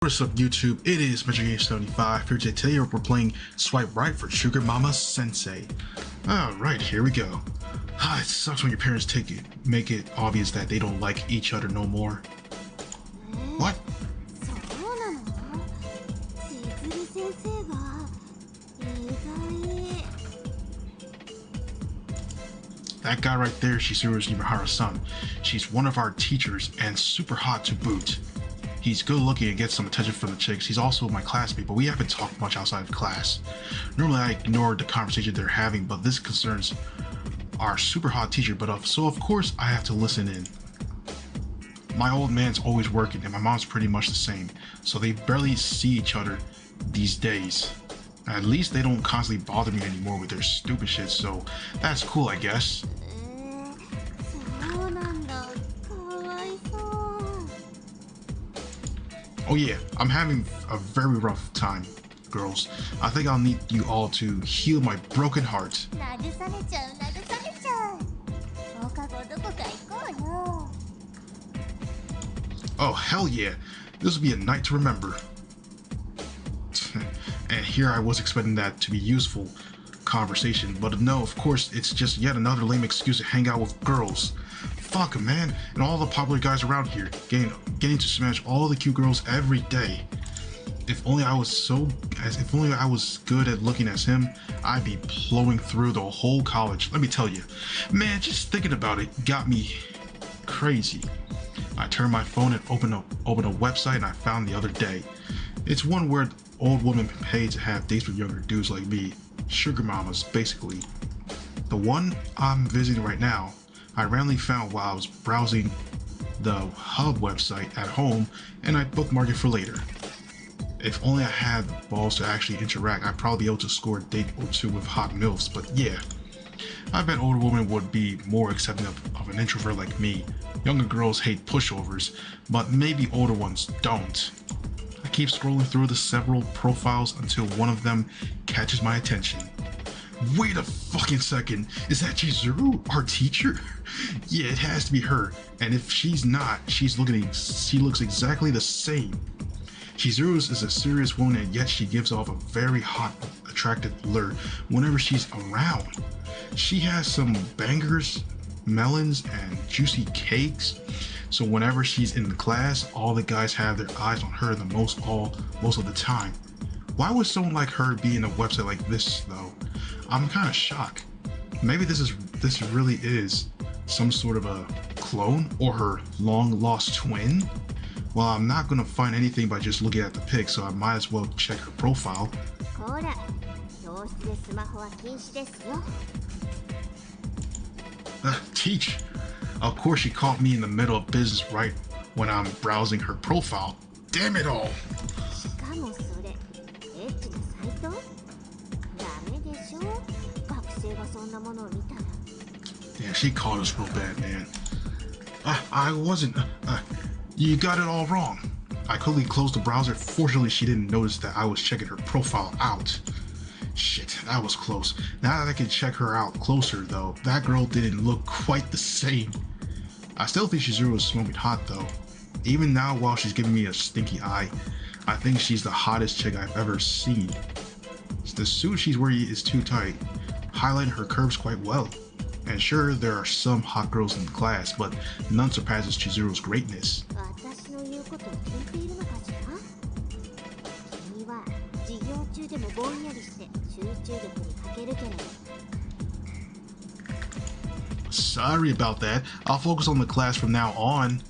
What's up YouTube, it is MetroGame75 here today. We're playing Swipe Right for Sugar Mama Sensei. Alright, here we go. It sucks when your parents make it obvious that they don't like each other no more. What? That guy right there, Shizuru's Nimihara-san. She's one of our teachers and super hot to boot. He's good looking and gets some attention from the chicks. He's also my classmate, but we haven't talked much outside of class. Normally I ignore the conversation they're having, but this concerns our super hot teacher, so of course I have to listen in. My old man's always working and my mom's pretty much the same, so they barely see each other these days. At least they don't constantly bother me anymore with their stupid shit, so that's cool, I guess. Oh yeah, I'm having a very rough time, girls. I think I'll need you all to heal my broken heart. Oh hell yeah, this will be a night to remember. And here I was expecting that to be useful conversation, but no, of course it's just yet another lame excuse to hang out with girls. Fuck, man, and all the popular guys around here, getting to smash all the cute girls every day. If only I was good at looking as him, I'd be blowing through the whole college. Let me tell you, man, just thinking about it got me crazy. I turned my phone and opened a website, and I found the other day. It's one where old women pay to have dates with younger dudes like me, sugar mamas, basically. The one I'm visiting right now, I randomly found while I was browsing the Hub website at home, and I bookmarked it for later. If only I had the balls to actually interact, I'd probably be able to score a date or two with hot MILFs, but yeah. I bet older women would be more accepting of an introvert like me. Younger girls hate pushovers, but maybe older ones don't. I keep scrolling through the several profiles until one of them catches my attention. Wait a fucking second, is that Chizuru, our teacher? Yeah, it has to be her, and if she's not, she looks exactly the same. Chizuru is a serious woman, and yet she gives off a very hot, attractive lure whenever she's around. She has some bangers, melons, and juicy cakes, so whenever she's in the class, all the guys have their eyes on her most of the time. Why would someone like her be in a website like this, though? I'm kind of shocked. Maybe this really is some sort of a clone or her long-lost twin? Well, I'm not gonna find anything by just looking at the pic, so I might as well check her profile. Teach! Of course she caught me in the middle of business right when I'm browsing her profile. Damn it all! Damn, she caught us real bad, man. I wasn't. You got it all wrong. I quickly closed the browser. Fortunately, she didn't notice that I was checking her profile out. Shit, that was close. Now that I can check her out closer, though, that girl didn't look quite the same. I still think Shizuru is smoking hot, though. Even now, while she's giving me a stinky eye, I think she's the hottest chick I've ever seen. The suit she's wearing is too tight, highlighting her curves quite well. And sure, there are some hot girls in the class, but none surpasses Chizuru's greatness. Sorry about that. I'll focus on the class from now on.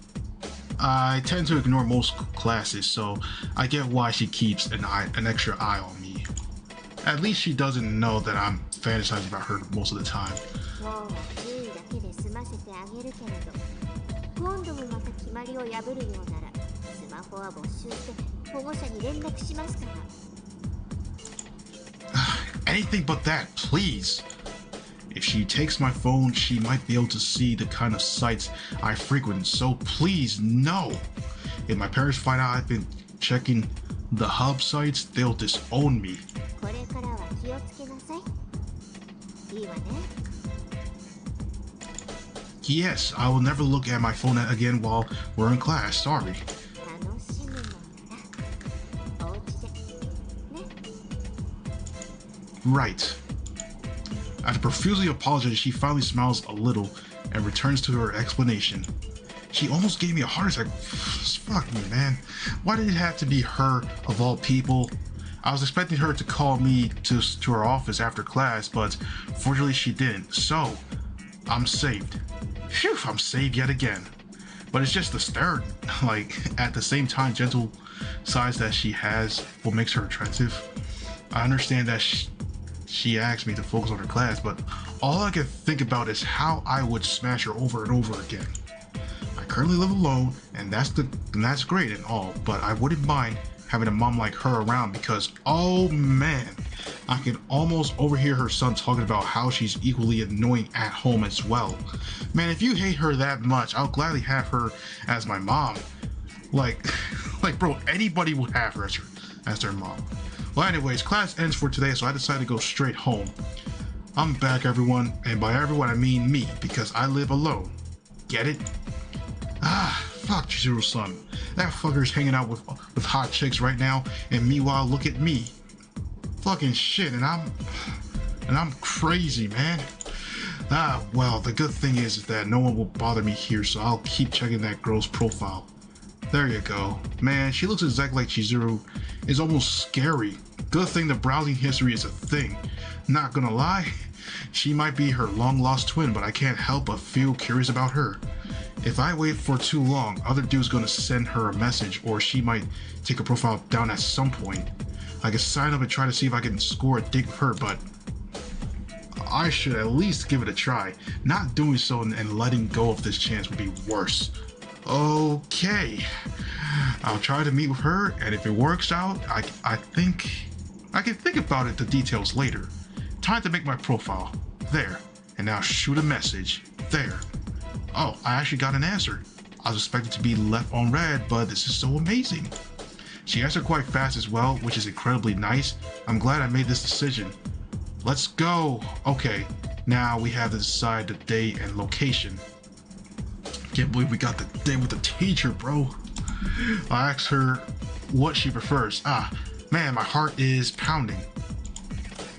I tend to ignore most classes, so I get why she keeps an extra eye on me. At least she doesn't know that I'm fantasizing about her most of the time. Anything but that, please. If she takes my phone, she might be able to see the kind of sites I frequent, so please, no. If my parents find out I've been checking the Hub sites, they'll disown me. Yes, I will never look at my phone again while we're in class, sorry. Right. After profusely apologizing, she finally smiles a little and returns to her explanation. She almost gave me a heart attack. Fuck me, man. Why did it have to be her, of all people? I was expecting her to call me to her office after class, but fortunately she didn't. So, I'm saved. Phew, I'm saved yet again. But it's just the stern. Like, at the same time, gentle size that she has what makes her attractive. I understand that she asked me to focus on her class, but all I can think about is how I would smash her over and over again. I currently live alone, and that's great and all, but I wouldn't mind having a mom like her around because, oh man, I can almost overhear her son talking about how she's equally annoying at home as well. Man, if you hate her that much, I'll gladly have her as my mom. Like bro, anybody would have her as their mom. Well, anyways, class ends for today, so I decided to go straight home. I'm back, everyone, and by everyone I mean me, because I live alone. Get it? Ah, fuck Chizuru's son. That fucker's hanging out with hot chicks right now, and meanwhile, look at me. Fucking shit, and I'm crazy, man. Ah, well, the good thing is that no one will bother me here, so I'll keep checking that girl's profile. There you go. Man, she looks exactly like Chizuru. It's almost scary. Good thing the browsing history is a thing. Not gonna lie, she might be her long-lost twin, but I can't help but feel curious about her. If I wait for too long, other dude's gonna send her a message, or she might take her profile down at some point. I could sign up and try to see if I can score a date with her, but I should at least give it a try. Not doing so and letting go of this chance would be worse. Okay, I'll try to meet with her, and if it works out, I think I can think about it, the details later. Time to make my profile. There. And now shoot a message. There. Oh, I actually got an answer. I was expecting to be left on red, but this is so amazing. She answered quite fast as well, which is incredibly nice. I'm glad I made this decision. Let's go. Okay, now we have to decide the date and location. Can't believe we got the date with the teacher, bro. I asked her what she prefers. Ah, man, my heart is pounding.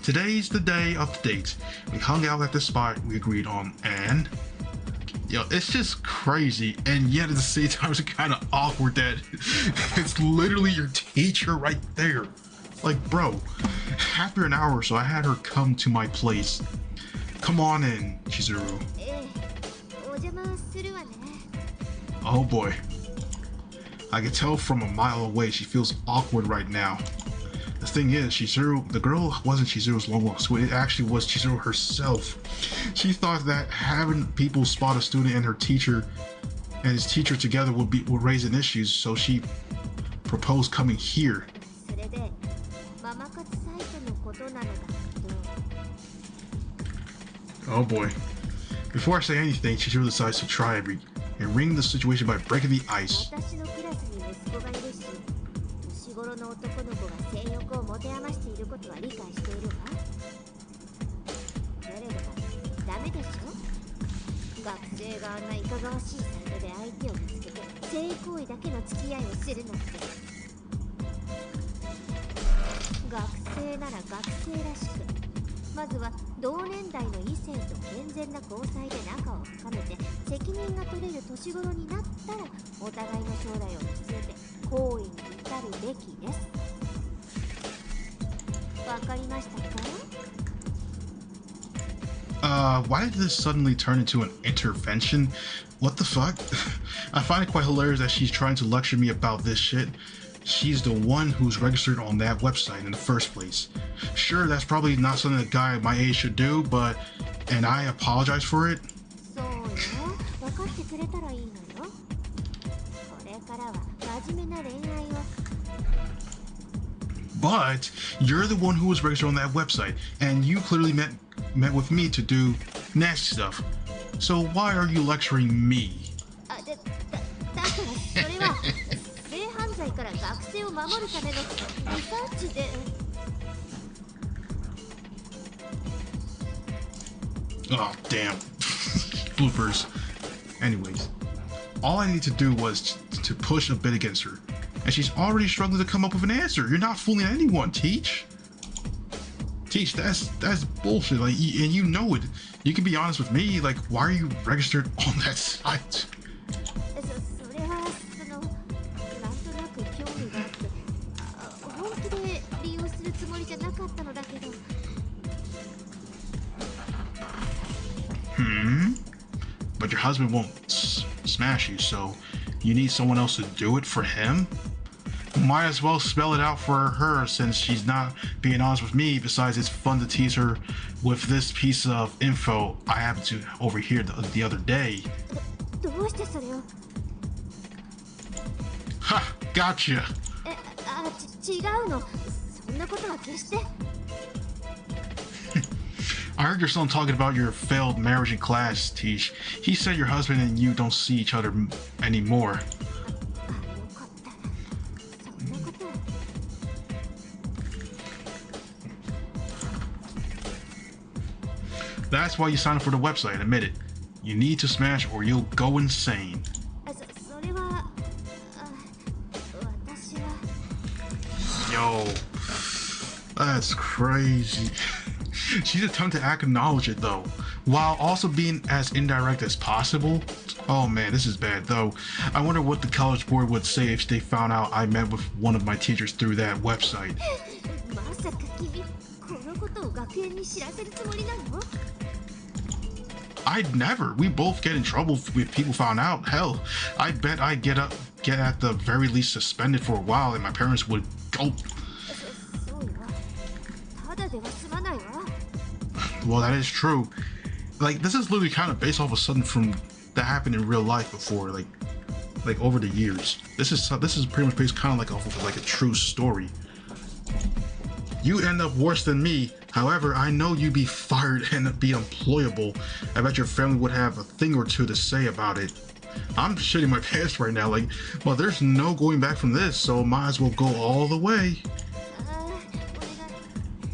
Today's the day of the date. We hung out at the spot we agreed on, and yo, it's just crazy, and yet at the same time it's kind of awkward that it's literally your teacher right there. Like, bro, after an hour or so I had her come to my place. Come on in, Chizuru. Oh boy. I can tell from a mile away she feels awkward right now. The thing is, Chizuru, the girl wasn't Chizuru's long-lost twin, it actually was Chizuru herself. She thought that having people spot a student and her teacher and his teacher together would raise an issue, so she proposed coming here. Oh boy. Before I say anything, Chizuru decides to try and ring the situation by breaking the ice. Why did this suddenly turn into an intervention? What the fuck? I find it quite hilarious that she's trying to lecture me about this shit. She's the one who's registered on that website in the first place. Sure, that's probably not something a guy my age should do, and I apologize for it. But you're the one who was registered on that website, and you clearly met with me to do nasty stuff. So why are you lecturing me? Oh, damn. Bloopers. Anyways, all I need to do was to push a bit against her. And she's already struggling to come up with an answer. You're not fooling anyone, Teach. Teach, that's bullshit. Like, and you know it. You can be honest with me. Like, why are you registered on that site? それはなんとなく興味があって本気で利用するつもりじゃなかったのだけど But your husband won't smash you, so you need someone else to do it for him? Might as well spell it out for her since she's not being honest with me. Besides, it's fun to tease her with this piece of info I happened to overhear the other day. どうしてそれを Ha! Gotcha! 違うのそんなことは決して I heard your son talking about your failed marriage in class, Tish. He said your husband and you don't see each other anymore. That's why you signed up for the website, admit it. You need to smash or you'll go insane. それは私は Yo, that's crazy. She's attempting to acknowledge it though, while also being as indirect as possible. Oh man, this is bad though. I wonder what the college board would say if they found out I met with one of my teachers through that website. まさか君このことを学園に知らせるつもりなの I'd never. We both get in trouble if people found out. Hell, I bet I'd get at the very least suspended for a while and my parents would go. そうよただでは済まないわ Well, that is true. Like, this is literally kind of based off of something from that happened in real life before, like over the years. This is pretty much based kind of like off of like a true story. You end up worse than me. However, I know you'd be fired and be unemployable. I bet your family would have a thing or two to say about it. I'm shitting my pants right now. Like, well, there's no going back from this, so might as well go all the way. お願い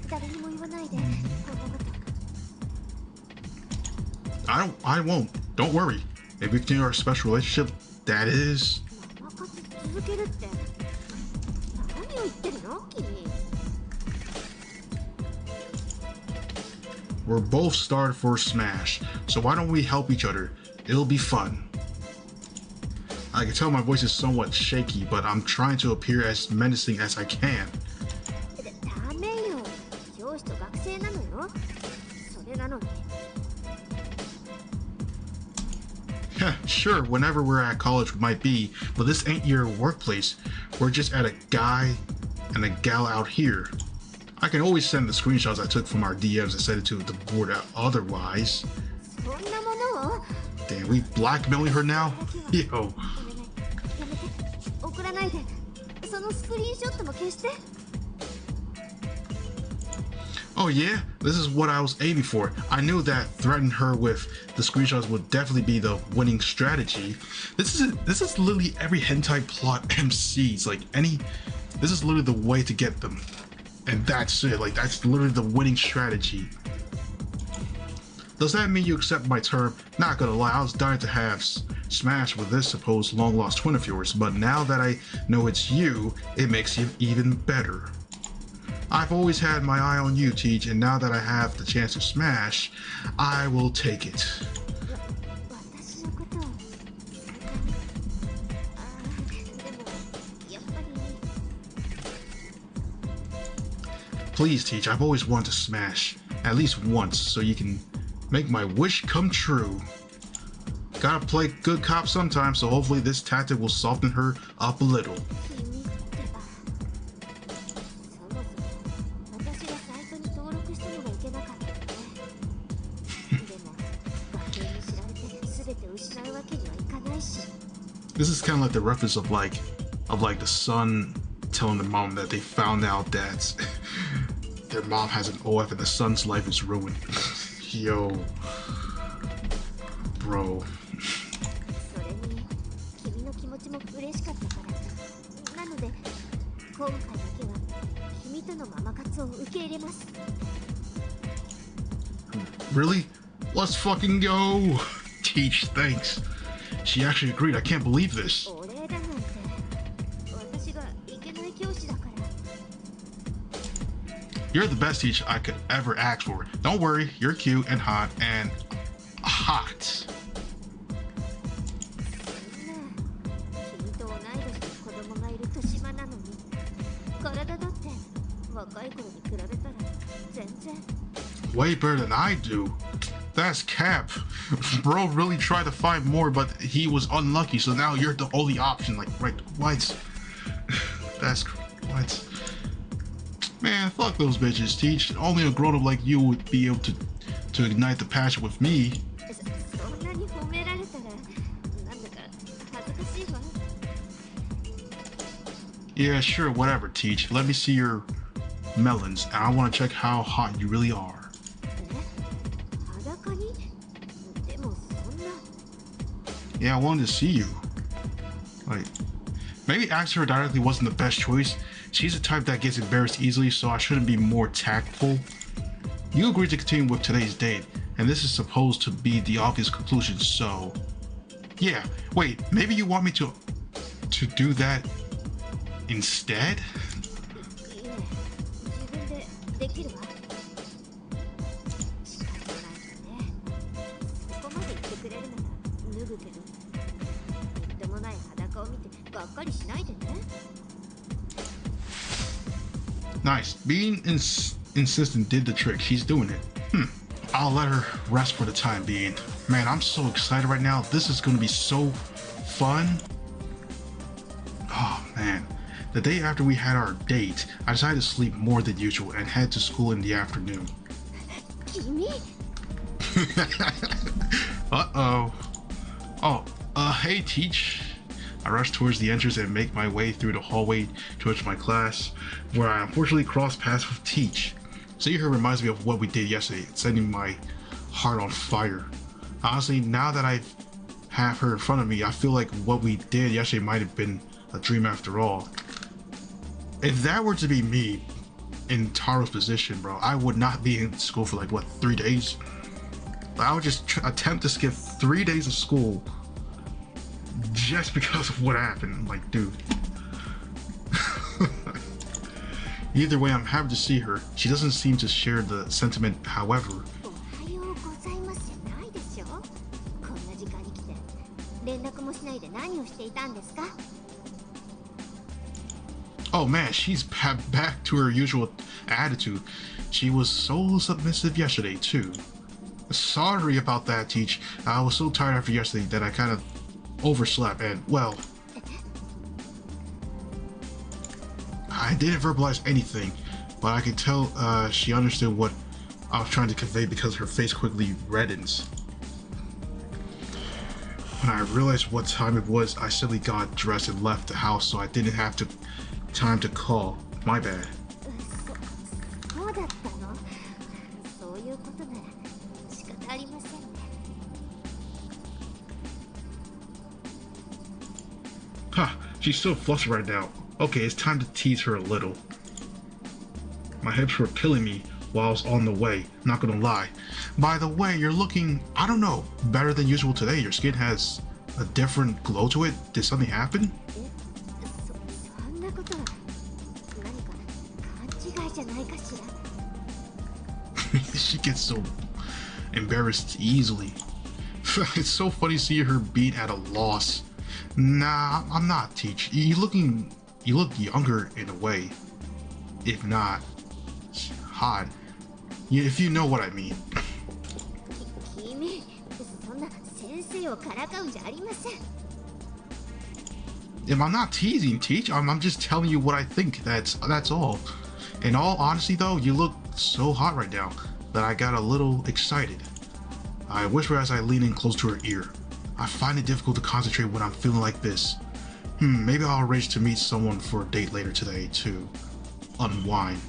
誰にも言わないで I won't. Don't worry. If we continue our special relationship, that is. ママ活続けるって何を言ってるの君 We're both started for Smash, so why don't we help each other? It'll be fun. I can tell my voice is somewhat shaky, but I'm trying to appear as menacing as I can. ダメよ教師と学生なのよそれなのに Sure, whenever we're at college might be, but this ain't your workplace. We're just at a guy and a gal out here. I can always send the screenshots I took from our DMs and send it to the board otherwise. そんなものを Damn, we blackmailing her now? Yo. お願いやめて送らないでそのスクリーンショットも消して Oh yeah? This is what I was aiming for. I knew that threatening her with the screenshots would definitely be the winning strategy. This is literally every hentai plot MC's. This is literally the way to get them. And that's it. Like, that's literally the winning strategy. Does that mean you accept my term? Not gonna lie, I was dying to have Smash with this supposed long-lost twin of yours, but now that I know it's you, it makes it even better. I've always had my eye on you, Teach, and now that I have the chance to smash, I will take it. 私のことをでもやっぱり Please, Teach, I've always wanted to smash, at least once, so you can make my wish come true. Gotta play good cop sometimes, so hopefully this tactic will soften her up a little. 君ってばそもそも私がサイトに登録したのがいけなかったのねでも学園に知られて全て失うわけにはいかないし This is kind of like the reference of like the son telling the mom that they found out that their mom has an OF and the son's life is ruined. Yo, bro. それに君の気持ちも嬉しかったからなので今回だけは君とのママ活を受け入れます Really? Let's fucking go. Teach, thanks. She actually agreed. I can't believe this. お礼だなんて私がいけない教師だから You're the best teacher I could ever ask for. Don't worry, you're cute and hot and hot. 君と同い年の子供がいる年島なのに体だって若い頃に比べたら全然 Way better than I do. That's cap. Bro really tried to find more, but he was unlucky, so now you're the only option. Like, right, what? That's what? Man, fuck those bitches, Teach. Only a grown-up like you would be able to ignite the passion with me. そんなに褒められたらなんだか恥ずかしいわ Yeah, sure, whatever, Teach. Let me see your melons, and I want to check how hot you really are. 裸にでもそんな Yeah, I wanted to see you. Like, maybe asking her directly wasn't the best choice. She's the type that gets embarrassed easily, so I shouldn't be more tactful. You agreed to continue with today's date, and this is supposed to be the obvious conclusion, so... Yeah, wait, maybe you want me to do that instead? いいね自分でできるわ仕方ないねそこまで言ってくれるなら脱ぐけどとんでもない裸を見てがっかりしないでね Nice. Being insistent did the trick. She's doing it. I'll let her rest for the time being. Man, I'm so excited right now. This is gonna be so fun. Oh man. The day after we had our date, I decided to sleep more than usual and head to school in the afternoon. 君 Uh-oh. Oh, hey, Teach. I rush towards the entrance and make my way through the hallway towards my class, where I unfortunately cross paths with Teach. Seeing her reminds me of what we did yesterday, setting my heart on fire. Honestly, now that I have her in front of me, I feel like what we did yesterday might have been a dream after all. If that were to be me in Taro's position, bro, I would not be in school for like, what, 3 days? I would just attempt to skip 3 days of school just because of what happened. I'm like, dude. Either way, I'm happy to see her. She doesn't seem to share the sentiment, however. おはようございますじゃないでしょこんな時間に来て連絡もしないで何をしていたんですか Oh man, she's back to her usual attitude. She was so submissive yesterday, too. Sorry about that, Teach. I was so tired after yesterday that I kind of overslept and, well... I didn't verbalize anything, but I could tell she understood what I was trying to convey because her face quickly reddens. When I realized what time it was, I simply got dressed and left the house so I didn't have time to call. My bad. そうだったのそういうことなら仕方ありませんね Huh, she's so flustered right now. Okay, it's time to tease her a little. My hips were killing me while I was on the way, not gonna lie. By the way, you're looking, I don't know, better than usual today. Your skin has a different glow to it. Did something happen? そんなことは何か勘違いじゃないかしら She gets so embarrassed easily. It's so funny seeing her being at a loss. Nah, I'm not, Teach. You look younger in a way. If not, hot. If you know what I mean. 君そんな先生をからかうんじゃありません If I'm not teasing, Teach, I'm just telling you what I think. That's all. In all honesty, though, you look so hot right now that I got a little excited. I whisper as I lean in close to her ear. I find it difficult to concentrate when I'm feeling like this. Maybe I'll arrange to meet someone for a date later today to unwind.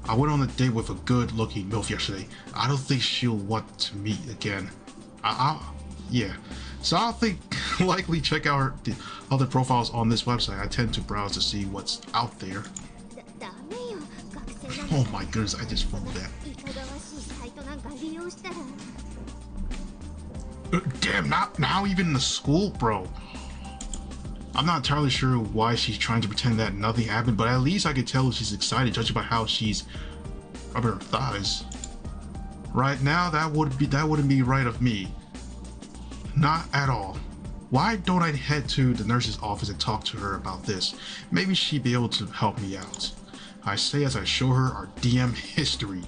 I went on a date with a good-looking MILF yesterday. I don't think she'll want to meet again. Yeah. So I'll think likely check out the other profiles on this website. I tend to browse to see what's out there. ダメよ学生なん Oh my goodness, I just found that. いかがわしいサイトなんか利用したら Damn, now even in the school, bro. I'm not entirely sure why she's trying to pretend that nothing happened, but at least I could tell she's excited, judging by how she's rubbing her thighs. Right now, that wouldn't be right of me. Not at all. Why don't I head to the nurse's office and talk to her about this? Maybe she'd be able to help me out. I say as I show her our DM history.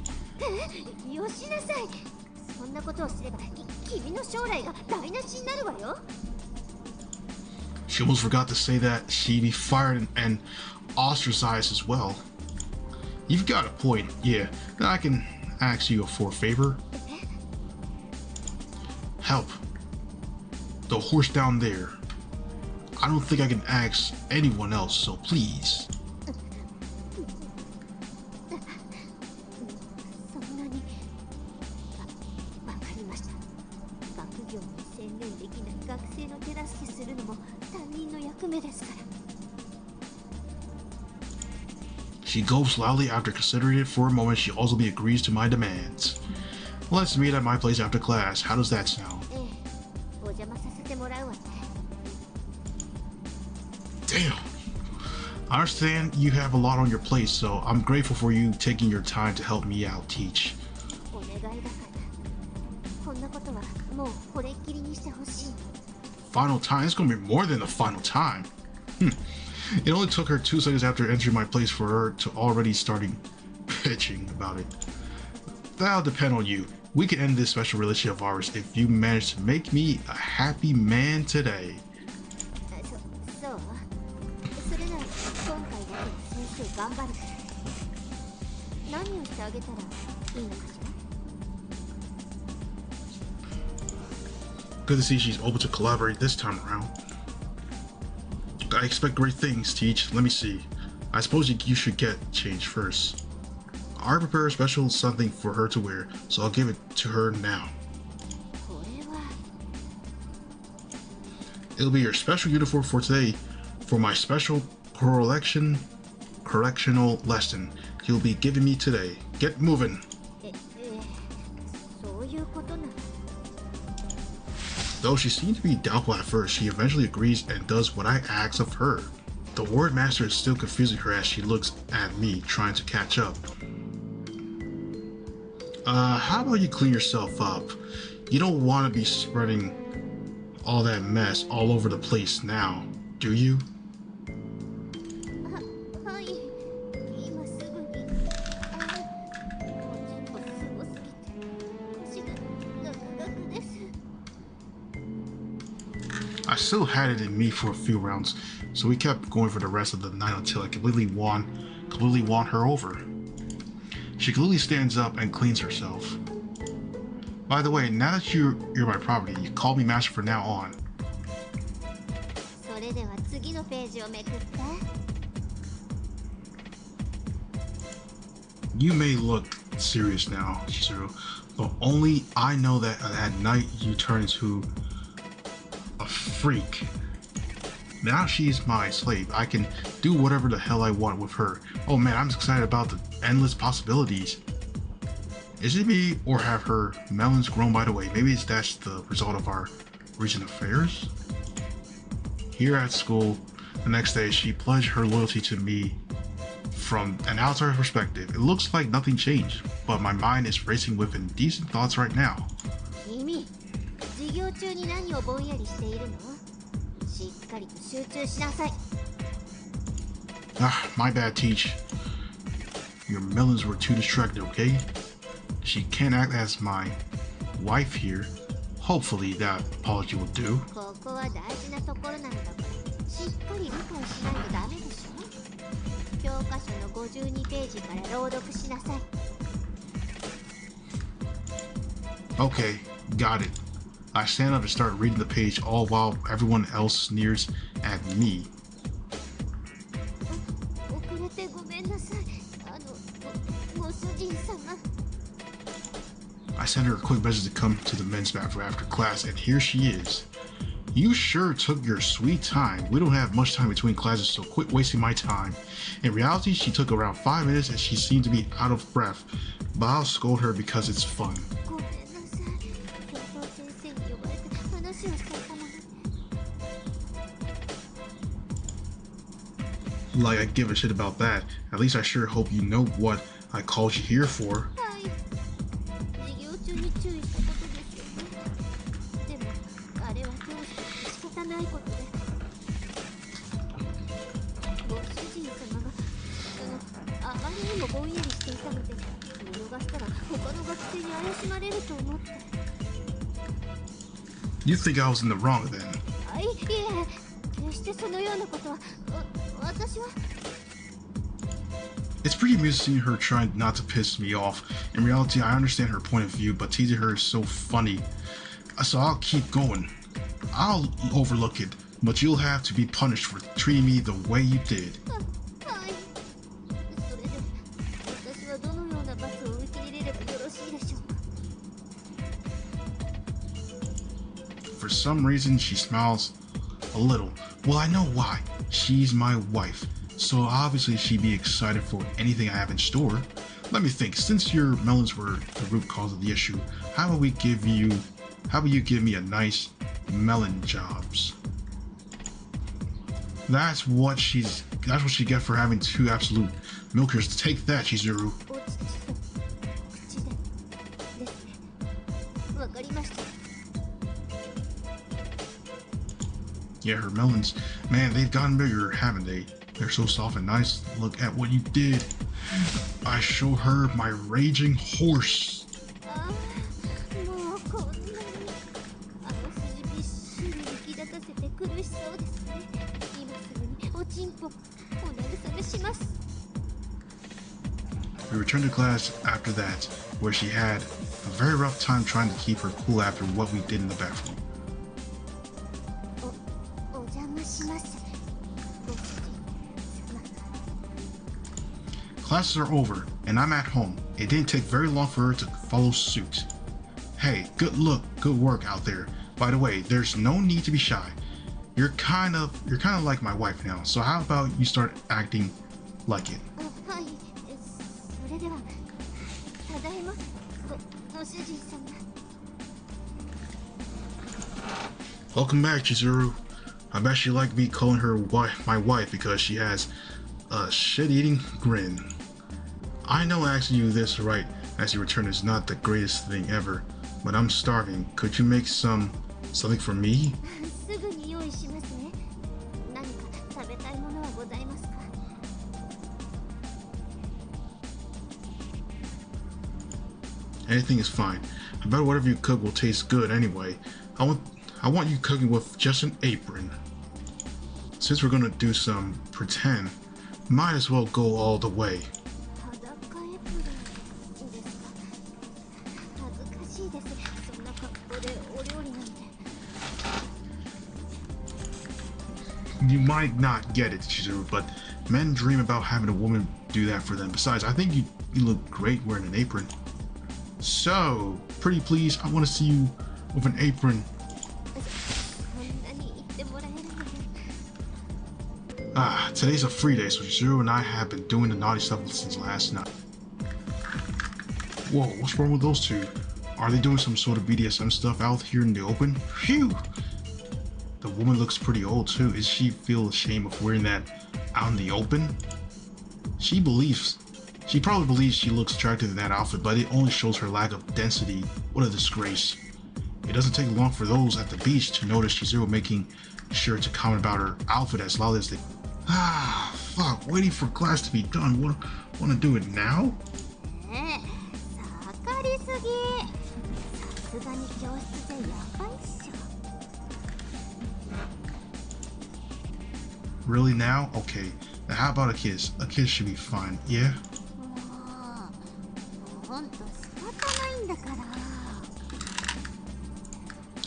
She almost forgot to say that she'd be fired and ostracized as well. You've got a point, yeah. Then I can ask you for a favor. Help. The horse down there. I don't think I can ask anyone else, so please. She gulps loudly after considering it for a moment. She also agrees to my demands. Let's meet at my place after class. How does that sound? Damn. I understand you have a lot on your plate, so I'm grateful for you taking your time to help me out, Teach. Final time? It's gonna be more than the final time. It only took her 2 seconds after entering my place for her to already starting bitching about it. That'll depend on you. We can end this special relationship of ours if you manage to make me a happy man today. Good to see she's open to collaborate this time around. I expect great things, Teach. Let me see. I suppose you should get changed first. I prepare a special something for her to wear, so I'll give it to her now. It'll be your special uniform for today for my special correctional lesson you'll be giving me today. Get moving. Though she seemed to be doubtful at first, she eventually agrees and does what I ask of her. The ward master is still confusing her as she looks at me, trying to catch up. How about you clean yourself up? You don't want to be spreading all that mess all over the place now, do you? I still had it in me for a few rounds, so we kept going for the rest of the night until I completely won her over. She completely stands up and cleans herself. By the way, now that you're my property, you call me master from now on. You may look serious now, Chizuru, but only I know that at night you turn into a freak. Now she's my slave. I can do whatever the hell I want with her. Oh man, I'm excited about the endless possibilities. Is it me, or have her melons grown by the way? Maybe that's the result of our recent affairs? Here at school, the next day, she pledged her loyalty to me from an outsider perspective. It looks like nothing changed, but my mind is racing with indecent thoughts right now. My bad, Teach. Your melons were too distracted, okay? She can't act as my wife here. Hopefully that apology will do. Okay, got it. I stand up and start reading the page, all while everyone else sneers at me. I send her a quick message to come to the men's bathroom after class, and here she is. You sure took your sweet time. We don't have much time between classes, so quit wasting my time. In reality, she took around 5 minutes and she seemed to be out of breath, but I'll scold her because it's fun. like I give a shit about that. At least I sure hope you know what I called you here for. はい。授業中に注意したことですよね。でもあれは上司として仕方ないことで、ご主人様があまりにもぼんやりしていたので、見逃したら他の学生に怪しまれると思って。You think I was in the wrong then? いえ、決してそのようなことは。私は。It's pretty amusing seeing her trying not to piss me off. In reality, I understand her point of view, but teasing her is so funny. So I'll keep going. I'll overlook it, but you'll have to be punished for treating me the way you did. はい。それで私はどのような罰を受け入れればよろしいでしょうか。For some reason, she smiles a little. Well, I know why. She's my wife. So obviously she'd be excited for anything I have in store. Let me think. Since your melons were the root cause of the issue, how about you give me a nice melon jobs? That's what she get for having two absolute milkers. Take that, Chizuru. 口でですね。わかりました。Yeah, her melons, man, they've gotten bigger, haven't they? They're so soft and nice. Look at what you did. I show her my raging horse. もうこんなに筋びっしり浮き立たせて苦しそうですね。今すぐにおちんぽお慰めします。 We returned to class after that, where she had a very rough time trying to keep her cool after what we did in the bathroom. お邪魔します。ご主人様。 Classes are over, and I'm at home. It didn't take very long for her to follow suit. Hey, good work out there. By the way, there's no need to be shy. You're kind of like my wife now, so how about you start acting like it? はい。それではただいまご主人様。 Welcome back, Chizuru. I bet she liked me calling her my wife because she has a shit-eating grin. I know asking you this right as you return is not the greatest thing ever, but I'm starving. Could you make something for me? すぐに用意しますね。何か食べたいものはございますか。 Anything is fine. I bet whatever you cook will taste good anyway. I want you cooking with just an apron. Since we're gonna do some pretend, might as well go all the way. 裸エプロンですか。恥ずかしいです。そんな格好でお料理なんて。 You might not get it, Chizuru, but men dream about having a woman do that for them. Besides, I think you look great wearing an apron. So, pretty please, I want to see you with an apron. そんなに言ってもらえるので。 Ah, today's a free day, so Chizuru and I have been doing the naughty stuff since last night. Whoa, what's wrong with those two? Are they doing some sort of BDSM stuff out here in the open? Phew! The woman looks pretty old too. Is she feel ashamed of wearing that out in the open? She probably believes she looks attractive in that outfit, but it only shows her lack of density. What a disgrace. It doesn't take long for those at the beach to notice Chizuru making sure to comment about her outfit as loud as they... Ah, fuck, waiting for class to be done. Wanna do it now? ねえ、盛りすぎ。さすがに教室じゃやばいっしょ。 Really now? Okay. Now how about a kiss? A kiss should be fine, yeah? もうほんと仕方ないんだから。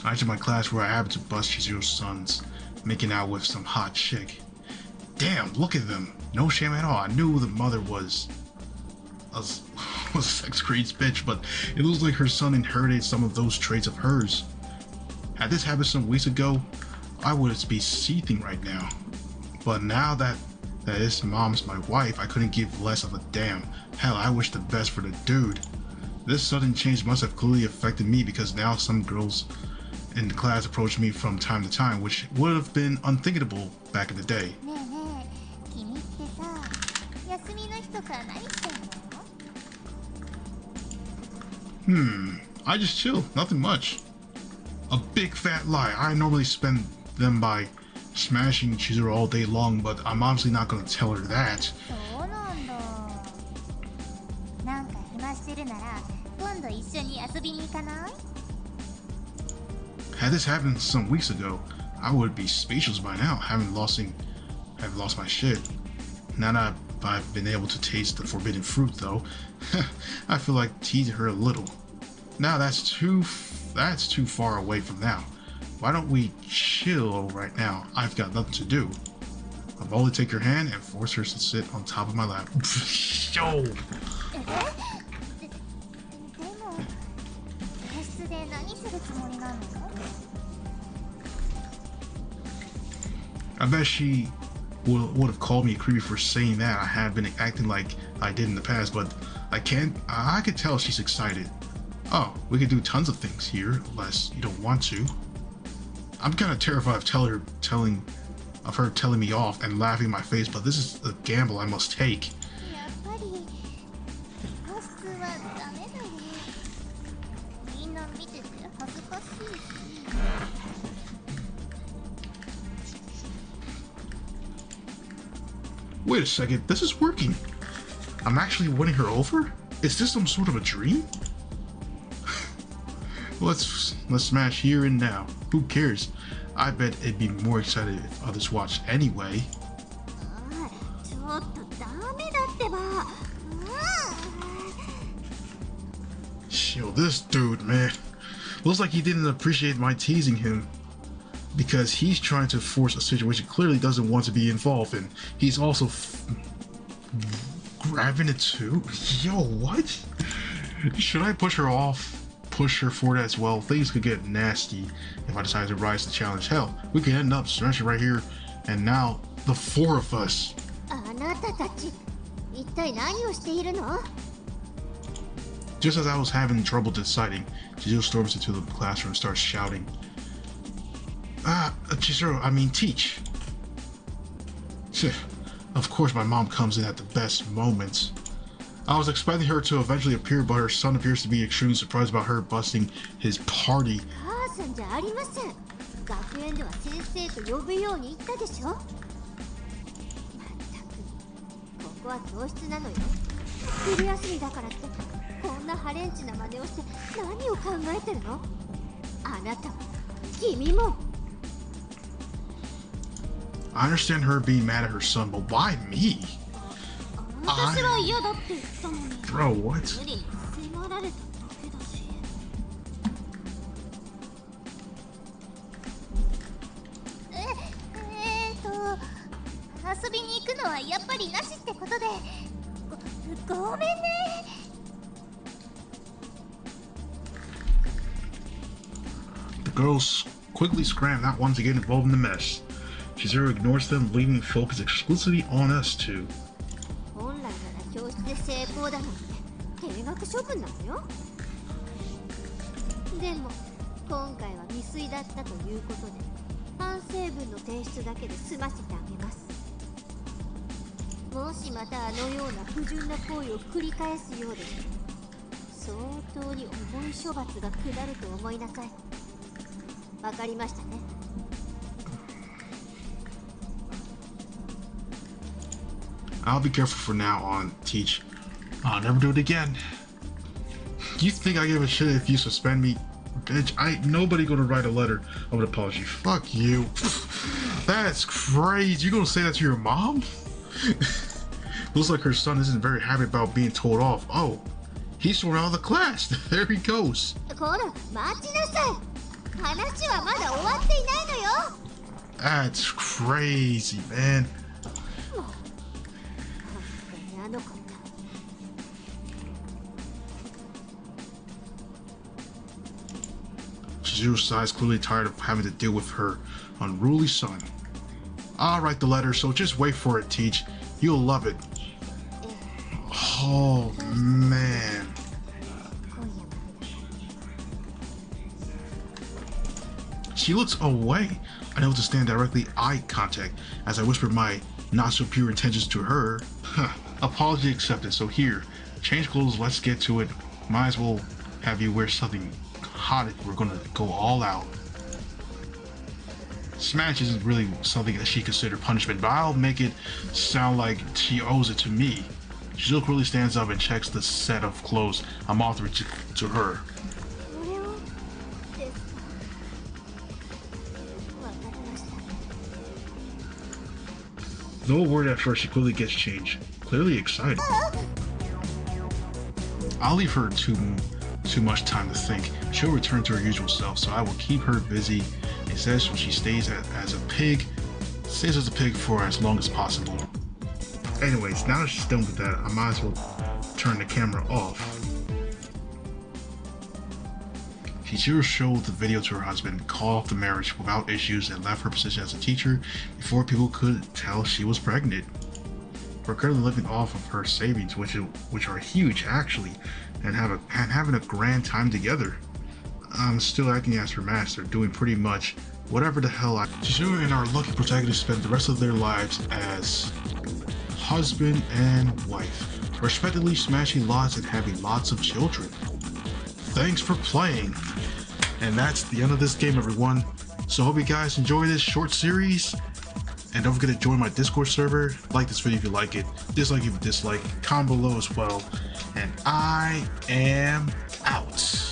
I entered my class where I happened to bust Chizuru's sons, making out with some hot chick. Damn, look at them. No shame at all. I knew the mother was a sex crazed bitch, but it looks like her son inherited some of those traits of hers. Had this happened some weeks ago, I would be seething right now. But now that his mom's my wife, I couldn't give less of a damn. Hell, I wish the best for the dude. This sudden change must have clearly affected me because now some girls in the class approach me from time to time, which would have been unthinkable back in the day. ねえねえ、君って I just chill, nothing much. A big fat lie. I normally spend them by smashing Chizuru all day long, but I'm obviously not gonna tell her that. Had this happened some weeks ago, I would be speechless by now, having lost my shit. Now that I've been able to taste the forbidden fruit, though, I feel like teasing her a little. Now that's too far away from now. Why don't we chill right now? I've got nothing to do. I'll only take her hand and force her to sit on top of my lap. Yo! I bet she would have called me creepy for saying that. I had been acting like I did in the past, but I could tell she's excited. Oh, we could do tons of things here, unless you don't want to. I'm kind of terrified of her telling me off and laughing in my face, but this is a gamble I must take. Wait a second, this is working. I'm actually winning her over? Is this some sort of a dream? Let's smash here and now. Who cares? I bet it'd be more excited if others watched anyway. Yo, this dude, man. Looks like he didn't appreciate my teasing him. Because he's trying to force a situation clearly doesn't want to be involved in. He's also grabbing it too? Yo, what? Should I push her forward as well? Things could get nasty if I decide to rise to the challenge. Hell, we could end up smashing right here and now, the four of us. Just as I was having trouble deciding, Chizuru storms into the classroom and starts shouting. Chizuru, I mean Teach. Of course my mom comes in at the best moments. I was expecting her to eventually appear, but her son appears to be extremely surprised about her busting his party. I understand her being mad at her son, but why me? Bro, what? The girls quickly scram, not wanting to get involved in the mess. Chizuru ignores them, leaving focus exclusively on us two. I'll be careful from now on, Teach. I'll never do it again. You think I give a shit if you suspend me? Bitch, nobody gonna write a letter of an apology. Fuck you. That's crazy. You gonna say that to your mom? Looks like her son isn't very happy about being told off. Oh, he's thrown out of the class. There he goes. That's crazy, man. Chizuru sighs, clearly tired of having to deal with her unruly son. I'll write the letter, so just wait for it, Teach. You'll love it. Oh, man. She looks away, unable to stand directly eye contact as I whisper my not so pure intentions to her. Huh. Apology accepted. So here, change clothes. Let's get to it. Might as well have you wear something hot if we're gonna go all out. Smash isn't really something that she considered punishment, but I'll make it sound like she owes it to me. She quickly stands up and checks the set of clothes I'm offering to her. これをですか。わかりました。 No word at first, she quickly gets changed, clearly excited. I'll leave her too much time to think. She'll return to her usual self, so I will keep her busy. Instead, she stays as a pig for as long as possible. Anyways, now that she's done with that, I might as well turn the camera off. She just showed the video to her husband, called off the marriage without issues, and left her position as a teacher before people could tell she was pregnant. We're currently living off of her savings, which are huge actually, and having a grand time together. I'm still acting as her master, doing pretty much whatever the hell Chizuru and our lucky protagonist spend the rest of their lives as husband and wife, respectively, smashing lots and having lots of children. Thanks for playing. And that's the end of this game, everyone. So hope you guys enjoy this short series. And don't forget to join my Discord server. Like this video if you like it. Dislike if you dislike. Comment below as well. And I am out.